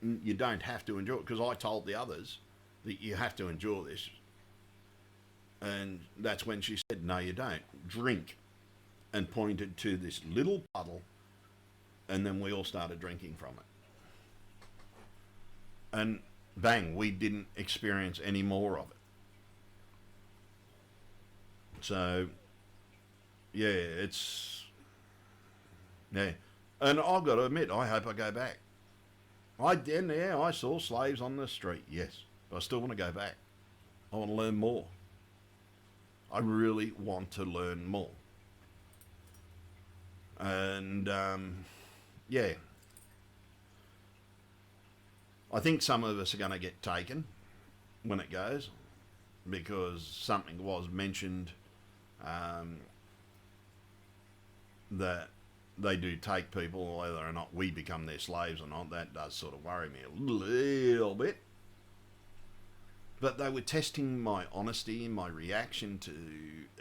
A: you don't have to endure it, because I told the others that you have to endure this. And that's when she said, no, you don't. Drink. And pointed to this little puddle. And then we all started drinking from it. And bang, we didn't experience any more of it. So, yeah, And I've got to admit, I hope I go back. I saw slaves on the street, yes. But I still want to go back. I want to learn more. I really want to learn more. And, yeah. I think some of us are going to get taken when it goes, because something was mentioned that they do take people, whether or not we become their slaves or not. That does sort of worry me a little bit. But they were testing my honesty, my reaction to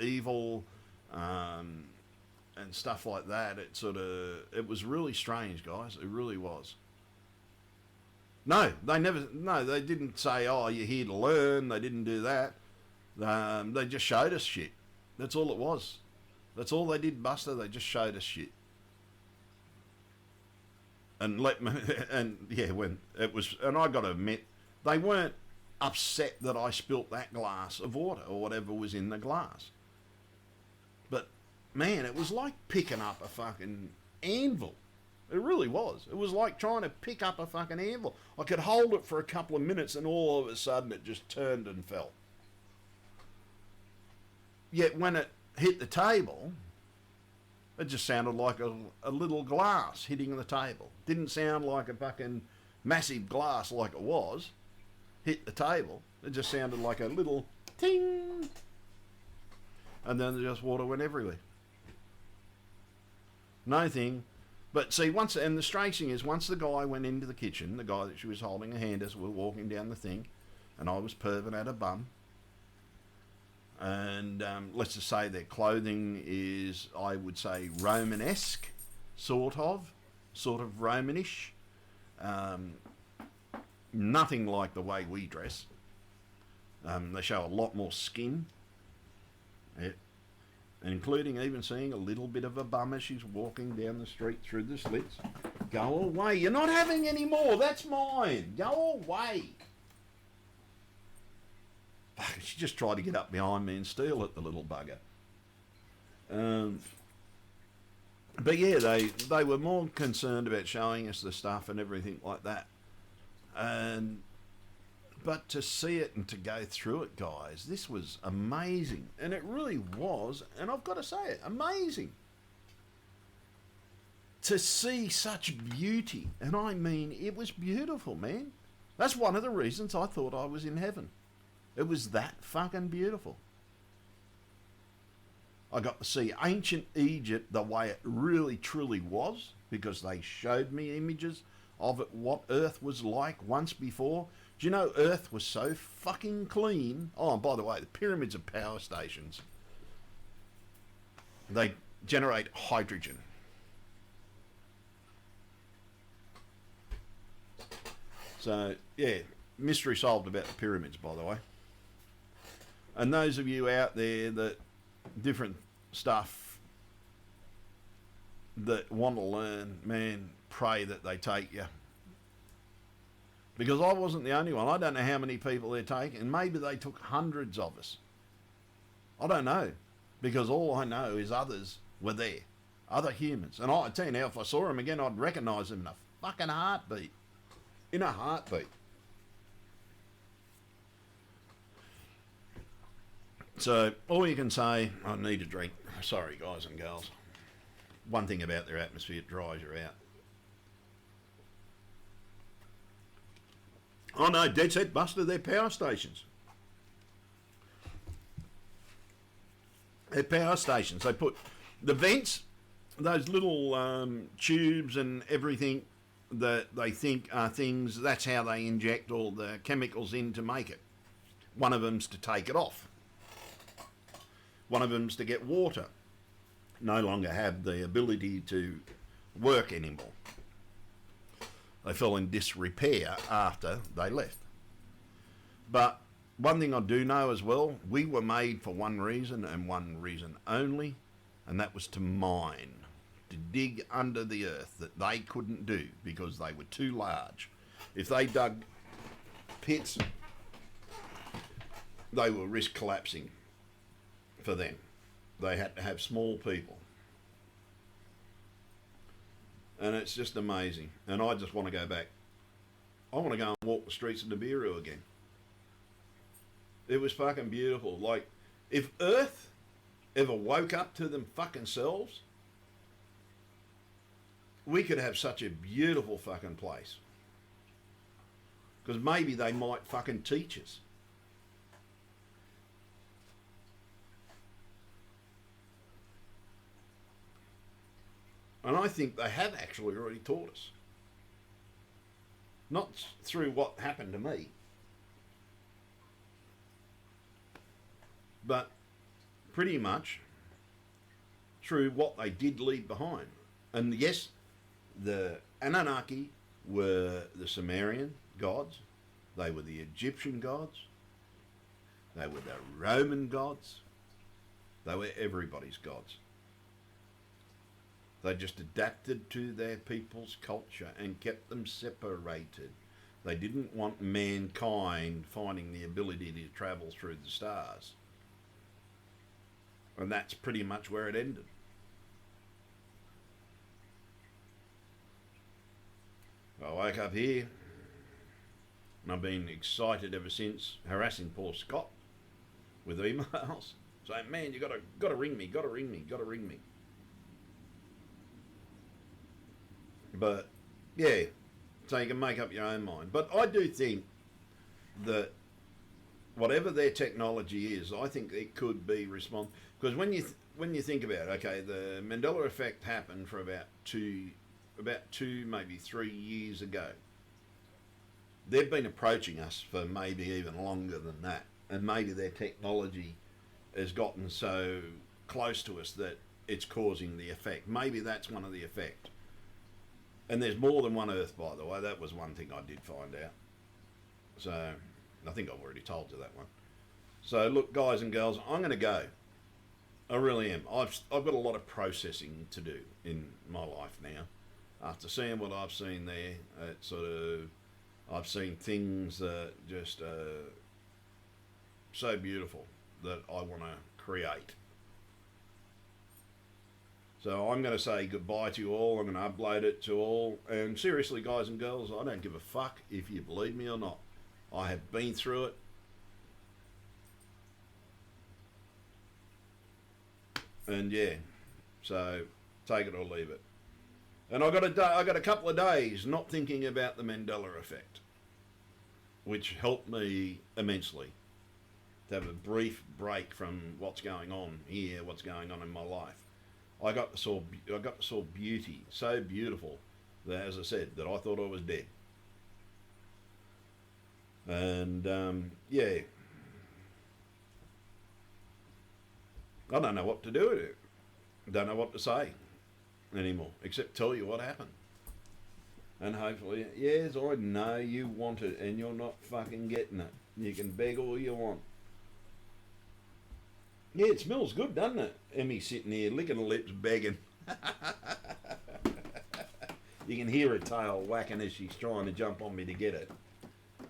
A: evil, and stuff like that. It was really strange, guys. It really was. No, they didn't say, oh, you're here to learn. They didn't do that. They just showed us shit. That's all it was. That's all they did, Buster. They just showed us shit. And let me, and yeah, when it was, and I got to admit, they weren't upset that I spilt that glass of water or whatever was in the glass. But man, it was like picking up a fucking anvil. It really was. It was like trying to pick up a fucking anvil. I could hold it for a couple of minutes and all of a sudden it just turned and fell. Yet when it hit the table, it just sounded like a little glass hitting the table. Didn't sound like a fucking massive glass like it was. Hit the table. It just sounded like a little ting. And then just water went everywhere. No thing. But see, once, and the strange thing is, once the guy went into the kitchen, the guy that she was holding a hand as we were walking down the thing, and I was perving at a bum, and let's just say their clothing is, I would say, Romanesque, sort of Romanish. Nothing like the way we dress. They show a lot more skin. Yeah. Including even seeing a little bit of a bum as she's walking down the street through the slits. Go away. You're not having any more. That's mine. Go away. She just tried to get up behind me and steal it, the little bugger. But yeah, they were more concerned about showing us the stuff and everything like that. But to see it and to go through it, guys, this was amazing. And it really was, and I've got to say it, amazing. To see such beauty. And I mean, it was beautiful, man. That's one of the reasons I thought I was in heaven. It was that fucking beautiful. I got to see ancient Egypt the way it really truly was, because they showed me images of it, what Earth was like once before. Do you know Earth was so fucking clean? Oh, and by the way, the pyramids are power stations. They generate hydrogen. So, yeah, mystery solved about the pyramids, by the way. And those of you out there that different stuff that want to learn, man, pray that they take you. Because I wasn't the only one. I don't know how many people they're taking. Maybe they took hundreds of us. I don't know. Because all I know is others were there. Other humans. And I tell you now, if I saw them again, I'd recognise them in a fucking heartbeat. In a heartbeat. So, all you can say, I need a drink. Sorry, guys and girls. One thing about their atmosphere, it dries you out. Oh no, dead set, Buster, they're power stations. They're power stations. They put the vents, those little tubes and everything that they think are things, that's how they inject all the chemicals in to make it. One of them's to take it off. One of them's to get water. No longer have the ability to work anymore. They fell in disrepair after they left. But one thing I do know as well, we were made for one reason and one reason only, and that was to mine, to dig under the earth that they couldn't do because they were too large. If they dug pits, they will risk collapsing for them. They had to have small people. And it's just amazing. And I just want to go back. I want to go and walk the streets of Nibiru again. It was fucking beautiful. Like, if Earth ever woke up to them fucking selves, we could have such a beautiful fucking place. Because maybe they might fucking teach us. And I think they have actually already taught us. Not through what happened to me, but pretty much through what they did leave behind. And yes, the Anunnaki were the Sumerian gods, they were the Egyptian gods, they were the Roman gods, they were everybody's gods. They just adapted to their people's culture and kept them separated. They didn't want mankind finding the ability to travel through the stars. And that's pretty much where it ended. I woke up here, and I've been excited ever since, harassing poor Scott with emails, saying, "Man, you gotta ring me, gotta ring me, gotta ring me." But yeah, so you can make up your own mind. But I do think that whatever their technology is, I think it could be responsible. Because when you think about it, okay, the Mandela effect happened for about two, maybe 3 years ago. They've been approaching us for maybe even longer than that, and maybe their technology has gotten so close to us that it's causing the effect. Maybe that's one of the effects. And there's more than one Earth, by the way. That was one thing I did find out. So I think I've already told you that one. So look, guys and girls, I'm going to go. I really am. I've got a lot of processing to do in my life now. After seeing what I've seen there, I've seen things that just so beautiful that I want to create. So I'm going to say goodbye to you all. I'm going to upload it to all. And seriously, guys and girls, I don't give a fuck if you believe me or not. I have been through it. And yeah, so take it or leave it. And I got a couple of days not thinking about the Mandela effect, which helped me immensely to have a brief break from what's going on here, what's going on in my life. I got to saw beauty, so beautiful that, as I said, that I thought I was dead. And yeah, I don't know what to do with it. I don't know what to say anymore, except tell you what happened. And hopefully, yes, I know you want it and you're not fucking getting it. You can beg all you want. Yeah, it smells good, doesn't it? Emmy's sitting here licking her lips, begging. You can hear her tail whacking as she's trying to jump on me to get it.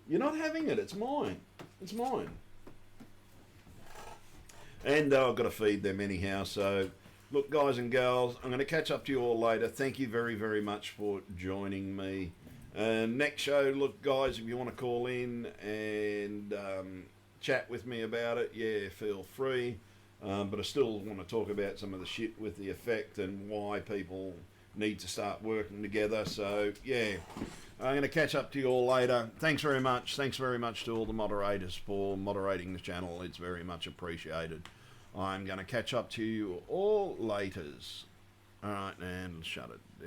A: You're not having it, it's mine. It's mine. And I've got to feed them anyhow, so look, guys and girls, I'm going to catch up to you all later. Thank you very, very much for joining me. Next show, look, guys, if you want to call in and chat with me about it, yeah, feel free. But I still want to talk about some of the shit with the effect and why people need to start working together. So, yeah, I'm going to catch up to you all later. Thanks very much. Thanks very much to all the moderators for moderating the channel. It's very much appreciated. I'm going to catch up to you all laters. All right, and shut it.